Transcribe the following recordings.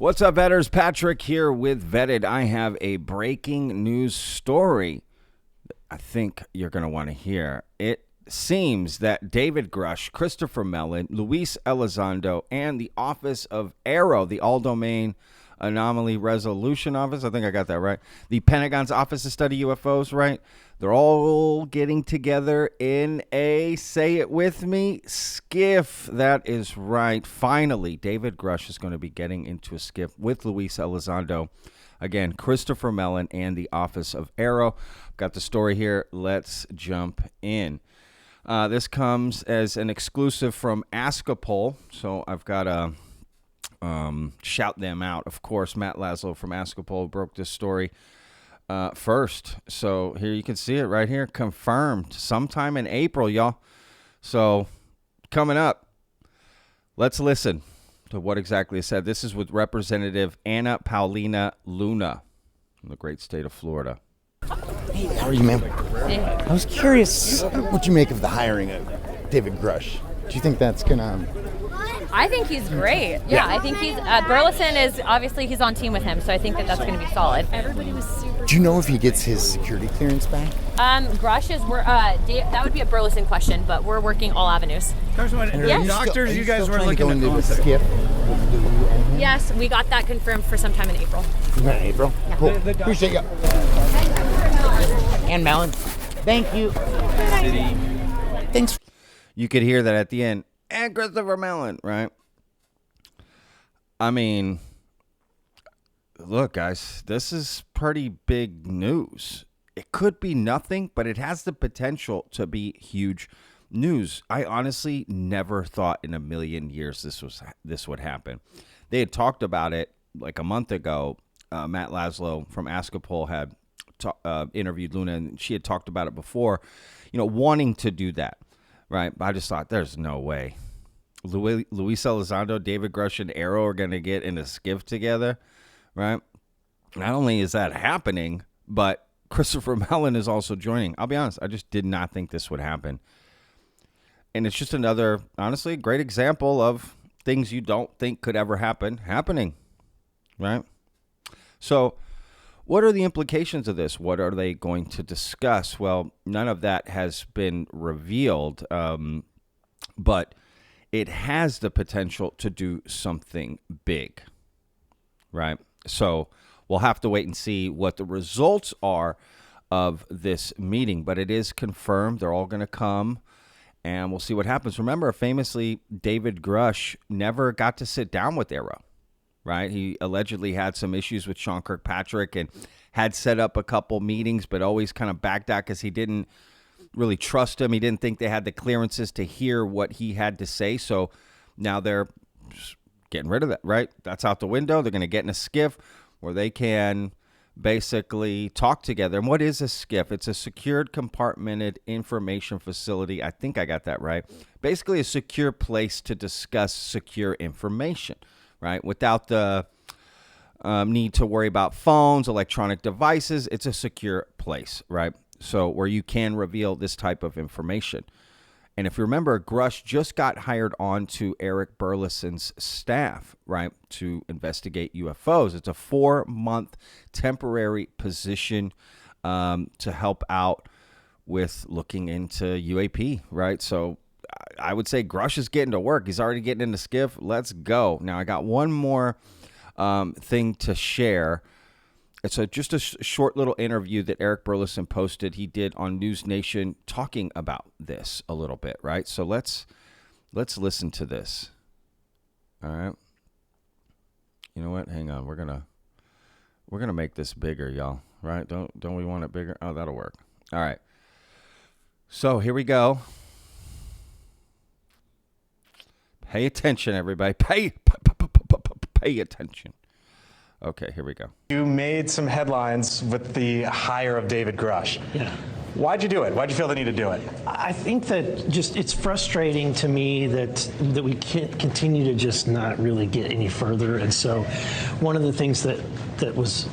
What's up, Vetters? Patrick here with Vetted. I have a breaking news story I think you're going to want to hear. It seems that David Grusch, Christopher Mellon, Lue Elizondo, and the Office of AARO, the All-Domain Anomaly Resolution Office, I think I got that right, the Pentagon's Office to Study UFOs, right? They're all getting together in a, say it with me, SCIF. That is right. Finally, David Grusch is going to be getting into a SCIF with Lue Elizondo. Again, Christopher Mellon and the Office of AARO. Got the story here. Let's jump in. This comes as an exclusive from Askapol, so I've got to shout them out. Of course, Matt Laszlo from Askapol broke this story first. So here you can see it right here, confirmed sometime in April, y'all. So coming up, let's listen to what exactly it said. This is with Representative Anna Paulina Luna from the great state of Florida. Hey, how are you, ma'am? Hey. I was curious what you make of the hiring of David Grusch. Do you think that's gonna... I think he's great. Yeah, I think he's Burlison is obviously he's on team with him, so I think that's going to be solid. Everybody was super. Do you know if he gets his security clearance back? Grusch is that would be a Burlison question, but we're working all avenues. Yeah. Doctors, you guys were looking into at the SCIF. Yes, we got that confirmed for sometime in April. In April. Yeah. Cool. Appreciate you. And Mellon. Thank you. Thanks. You could hear that at the end. And Christopher Mellon, right? I mean, look, guys, this is pretty big news. It could be nothing, but it has the potential to be huge news. I honestly never thought in a million years this would happen. They had talked about it like a month ago. Matt Laszlo from Askapol had interviewed Luna, and she had talked about it before, wanting to do that. Right, but I just thought there's no way. Lue Elizondo, David Grusch, and AARO are going to get in a SCIF together, right? Not only is that happening, but Christopher Mellon is also joining. I'll be honest, I just did not think this would happen. And it's just another, honestly, great example of things you don't think could ever happen, happening, right? So what are the implications of this? What are they going to discuss? Well, none of that has been revealed, but it has the potential to do something big, right? So we'll have to wait and see what the results are of this meeting, but it is confirmed. They're all going to come, and we'll see what happens. Remember, famously, David Grusch never got to sit down with AARO. Right, he allegedly had some issues with Sean Kirkpatrick and had set up a couple meetings, but always kind of backed out because he didn't really trust him. He didn't think they had the clearances to hear what he had to say. So now they're just getting rid of that. Right, that's out the window. They're going to get in a SCIF where they can basically talk together. And what is a SCIF? It's a secured compartmented information facility. I think I got that right. Basically, a secure place to discuss secure information. Right, without the need to worry about phones, electronic devices, it's a secure place, right? So where you can reveal this type of information. And if you remember, Grusch just got hired on to Eric Burlison's staff, right, to investigate UFOs. It's a 4-month temporary position to help out with looking into UAP, right? So I would say Grusch is getting to work. He's already getting into SCIF. Let's go. Now, I got one more thing to share. It's just a short little interview that Eric Burlison posted. He did on News Nation talking about this a little bit, right? So let's listen to this. All right. You know what? Hang on. We're gonna make this bigger, y'all. Right? Don't we want it bigger? Oh, that'll work. All right. So here we go. Pay attention, everybody. Pay attention. Okay, here we go. You made some headlines with the hire of David Grusch. Yeah. Why'd you do it? Why'd you feel the need to do it? I think that just it's frustrating to me that we can't continue to just not really get any further. And so one of the things that was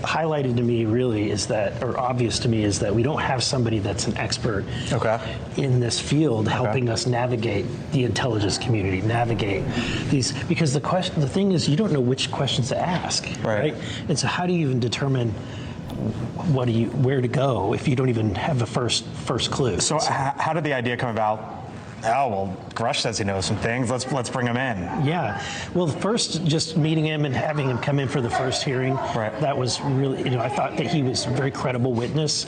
highlighted to me really is that, or obvious to me, is that we don't have somebody that's an expert in this field helping us navigate the intelligence community, navigate these, because the thing is, you don't know which questions to ask, right? And so how do you even determine where to go if you don't even have the first clue? So how did the idea come about? Oh, well, Grusch says he knows some things. Let's bring him in. Yeah. Well, first, just meeting him and having him come in for the first hearing, that was really, I thought that he was a very credible witness.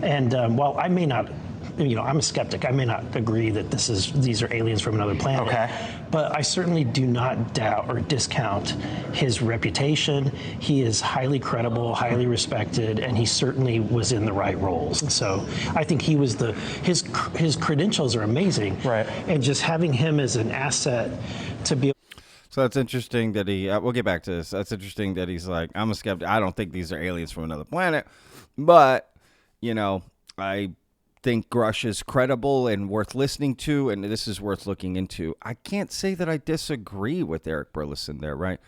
And while I may not, I'm a skeptic. I may not agree that these are aliens from another planet. But I certainly do not doubt or discount his reputation. He is highly credible, highly respected, and he certainly was in the right roles. So I think he was his credentials are amazing. And just having him as an asset to be. So that's interesting that we'll get back to this. That's interesting that he's like, I'm a skeptic. I don't think these are aliens from another planet. But, I think Grusch is credible and worth listening to, and this is worth looking into. I can't say that I disagree with Eric Burlison there, right?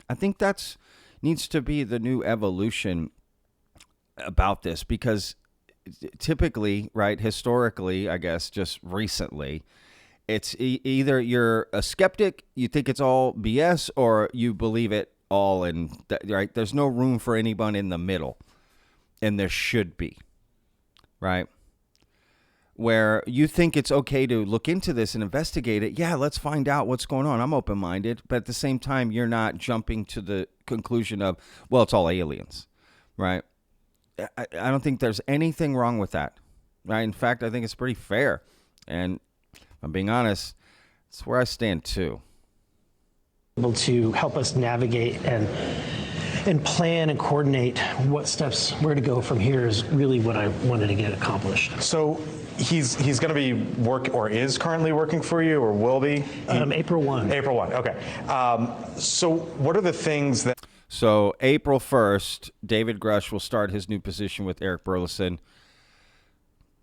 I think that's needs to be the new evolution about this, because typically, right, historically, I guess, just recently, it's either you're a skeptic, you think it's all BS, or you believe it all, and right? There's no room for anyone in the middle, and there should be, right? Where you think it's okay to look into this and investigate it. Yeah, let's find out what's going on. I'm open-minded, but at the same time, you're not jumping to the conclusion of, well, it's all aliens, right? I don't think there's anything wrong with that, right? In fact, I think it's pretty fair. And if I'm being honest, it's where I stand too. Able to help us navigate and plan and coordinate what steps, where to go from here is really what I wanted to get accomplished. So he's going to be is currently working for you, or will be? April 1. April 1, okay. So what are the things that... So April 1st, David Grusch will start his new position with Eric Burlison.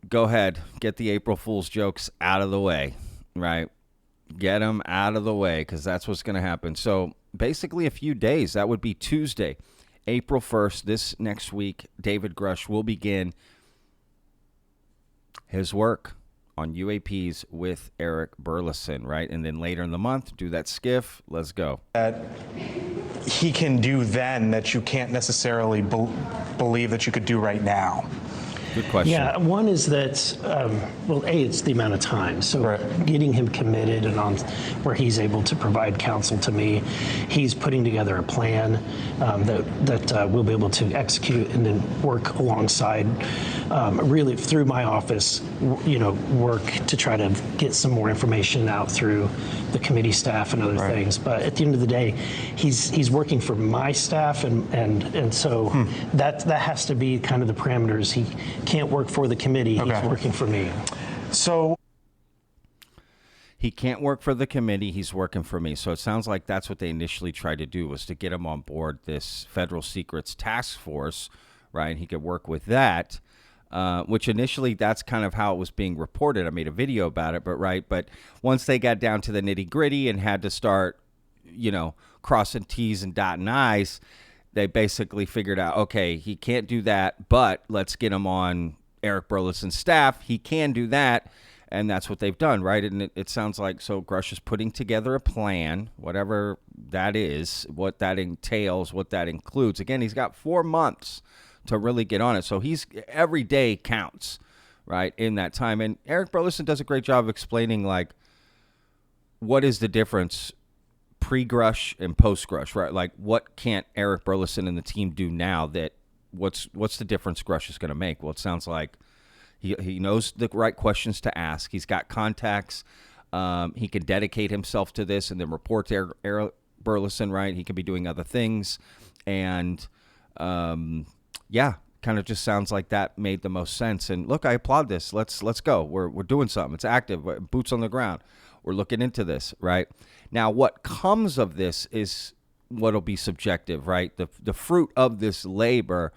Go ahead, get the April Fool's jokes out of the way, right? Get them out of the way, because that's what's going to happen. So basically a few days, that would be Tuesday, April 1st, this next week, David Grusch will begin his work on UAPs with Eric Burlison, right? And then later in the month, do that SCIF. Let's go. That he can do then that you can't necessarily believe that you could do right now? Good question. Yeah, one is that, it's the amount of time. So getting him committed and on where he's able to provide counsel to me, he's putting together a plan that we'll be able to execute and then work alongside, really through my office, work to try to get some more information out through the committee staff and other things. But at the end of the day, he's working for my staff, and so that has to be kind of the parameters. He can't work for the committee. He's working for me. So he can't work for the committee. He's working for me. So it sounds like that's what they initially tried to do, was to get him on board this Federal Secrets Task Force, right? He could work with that, which initially that's kind of how it was being reported. I made a video about it, but once they got down to the nitty gritty and had to start, crossing T's and dotting I's, they basically figured out, okay, he can't do that, but let's get him on Eric Burlison's staff. He can do that, and that's what they've done, right? And it sounds like, so Grusch is putting together a plan, whatever that is, what that entails, what that includes. Again, he's got 4 months to really get on it, so every day counts, right, in that time. And Eric Burlison does a great job of explaining, like, what is the difference pre-Grusch and post-Grusch, right? Like, what can't Eric Burlison and the team do now that what's the difference Grusch is going to make? Well, it sounds like he knows the right questions to ask. He's got contacts. He can dedicate himself to this and then report to Eric Burlison, right? He could be doing other things. And, kind of just sounds like that made the most sense. And look, I applaud this. Let's go. We're doing something. It's active. Boots on the ground. We're looking into this, right? Now, what comes of this is what'll be subjective, right? The fruit of this labor,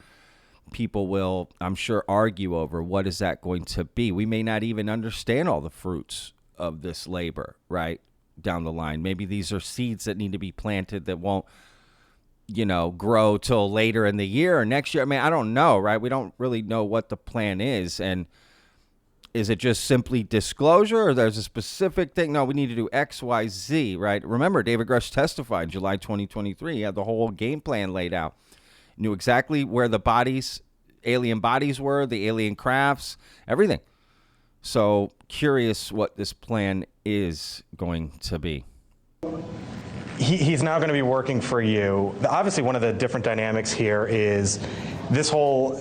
people will, I'm sure, argue over what is that going to be. We may not even understand all the fruits of this labor, right, down the line. Maybe these are seeds that need to be planted that won't grow till later in the year or next year. I mean, I don't know, right? We don't really know what the plan is. And is it just simply disclosure, or there's a specific thing? No, we need to do X, Y, Z, right? Remember, David Grusch testified in July 2023. He had the whole game plan laid out. Knew exactly where the alien bodies were, the alien crafts, everything. So curious what this plan is going to be. He's now going to be working for you. Obviously, one of the different dynamics here is this whole,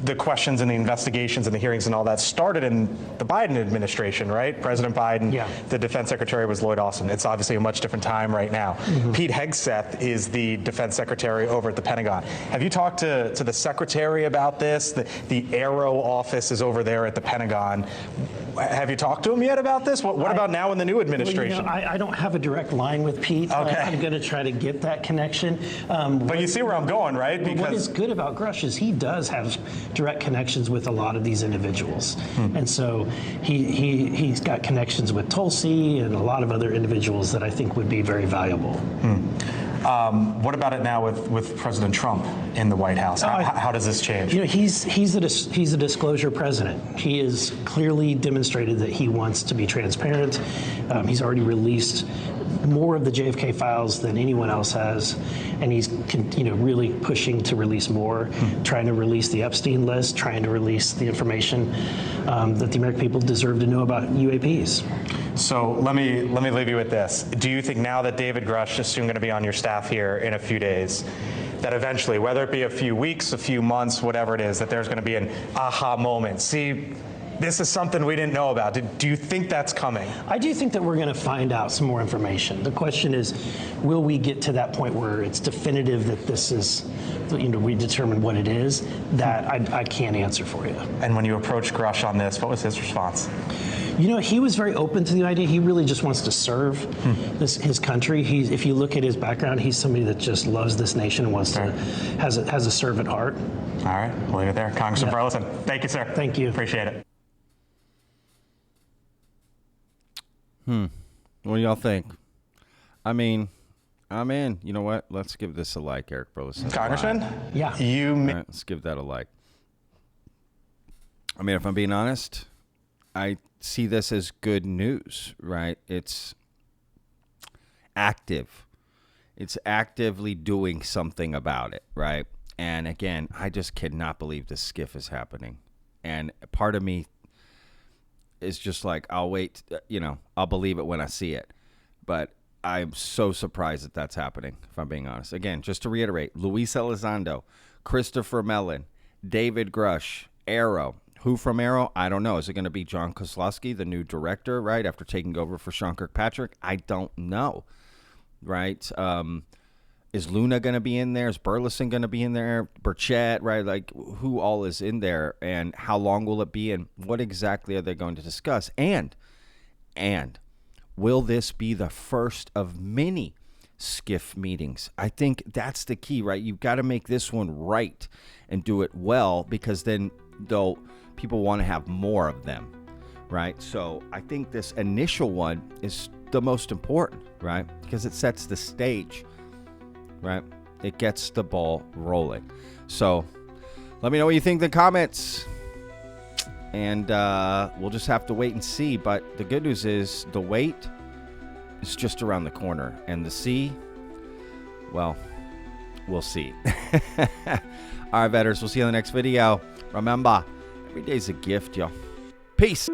the questions and the investigations and the hearings and all that started in the Biden administration, right? President Biden, Yeah. The defense secretary was Lloyd Austin. It's obviously a much different time right now. Pete Hegseth is the defense secretary over at the Pentagon. Have you talked to the secretary about this? The AARO office is over there at the Pentagon. Have you talked to him yet about this? What about now in the new administration? Well, I don't have a direct line with Pete. Okay. I'm going to try to get that connection. But you see where I'm going, right? What is good about Grusch is he does have direct connections with a lot of these individuals. And so he's got connections with Tulsi and a lot of other individuals that I think would be very valuable. What about it now with President Trump in the White House? How does this change? He's a disclosure president. He has clearly demonstrated that he wants to be transparent. He's already released more of the JFK files than anyone else has, and he's really pushing to release more, trying to release the Epstein list, trying to release the information that the American people deserve to know about UAPs. So let me leave you with this. Do you think now that David Grusch is soon going to be on your staff here in a few days, that eventually, whether it be a few weeks, a few months, whatever it is, that there's going to be an aha moment? See, this is something we didn't know about. Do you think that's coming? I do think that we're going to find out some more information. The question is, will we get to that point where it's definitive that this is, we determine what it is? That I can't answer for you. And when you approached Grusch on this, what was his response? He was very open to the idea. He really just wants to serve his country. If you look at his background, he's somebody that just loves this nation and wants to has a servant heart. All right, we'll leave it there. Congressman Burlison, thank you, sir. Thank you. Appreciate it. What do y'all think? I mean, I'm in. You know what? Let's give this a like, Eric Burlison. Congressman? Yeah. All right, let's give that a like. I mean, if I'm being honest, I see this as good news, right? It's active. It's actively doing something about it, right? And again, I just cannot believe this SCIF is happening. And part of me is just like, I'll wait, I'll believe it when I see it. But I'm so surprised that that's happening, if I'm being honest. Again, just to reiterate, Lue Elizondo, Christopher Mellon, David Grusch, AARO. Who from AARO? I don't know. Is it going to be John Kozlowski, the new director, right, after taking over for Sean Kirkpatrick? I don't know, right? Is Luna going to be in there? Is Burlison going to be in there? Burchett, right? Like, who all is in there, and how long will it be, and what exactly are they going to discuss? And will this be the first of many SCIF meetings? I think that's the key, right? You've got to make this one right and do it well, because then people want to have more of them, right? So I think this initial one is the most important, right? Because it sets the stage, right? It gets the ball rolling. So let me know what you think in the comments. And we'll just have to wait and see. But the good news is the wait is just around the corner. And the see, well, we'll see. All right, vetters, we'll see you in the next video. Remember, every day's a gift, y'all. Peace.